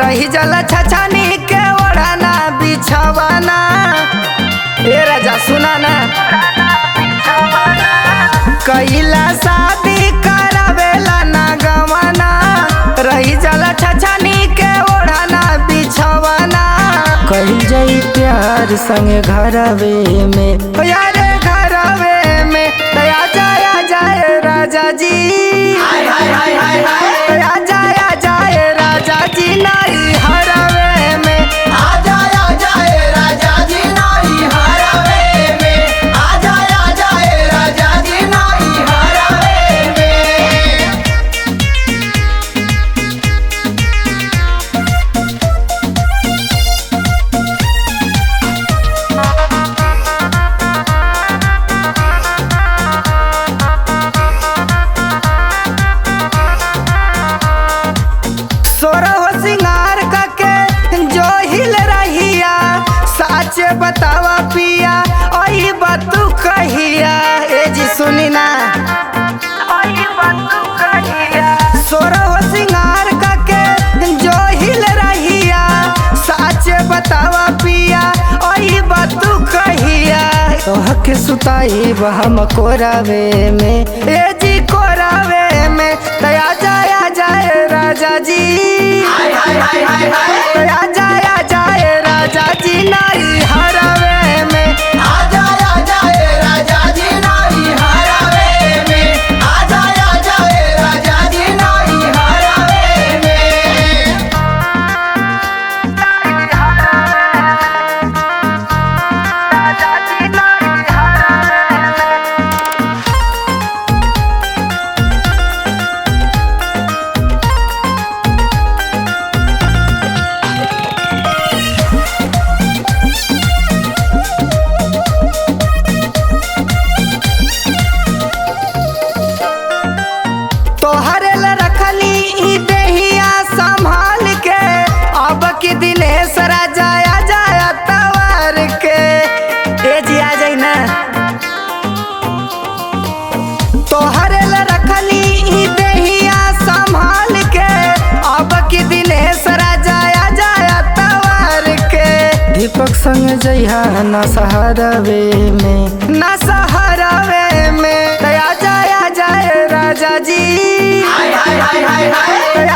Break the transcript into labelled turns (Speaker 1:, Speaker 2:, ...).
Speaker 1: रही जला छछनी के ओढ़ाना बिछवाना। ए राजा सुना ना, कैला शादी करावेला ना गवाना, रही जला छछनी के ओढ़ाना बिछवाना। कही जाई प्यार संग घरवे में, यारे घरवे में दया जाया जाए राजा जी, दया जाया जाए राजा जी नाई हरवे में,
Speaker 2: आ जाया जाए राजा जी नाई हरवे में, आ जाया जाए राजा जी नाई हरवे में।
Speaker 1: सोरहो सिंगार करके जो हिल रहिया, साचे बतावा पिया ओही बात तू कहिया। ए जी सुनी ना, ओही बात तू कहिया। सोरहो सिंगार करके जो हिल रहिया, साचे बतावा पिया ओही बात तू कहिया। तोह के सुताई हम कोरावे में, ए जी कोरावे में दया जाया जाए राजा जी, दया जाया जाए राजा जी नाई हरवे में,
Speaker 2: आ जाया जाए राजा जी नाई हरवे में, आ जाया जाए राजा जी नाई हरवे में।
Speaker 1: तोहरे ला रखली ई देहिया संभाल के, अब की दिनेश राजा आ जाया तवार के। ए जी आ जाई ना, तोहरे ला रखली ई देहिया संभाल के, अब की दिनेश राजा आ जाया तवार के। दीपक संग जइहा ना सहारवे में, ना सहारवे में दया जाया जाए राजा जी,
Speaker 2: हाय हाय हाय हाय हाय।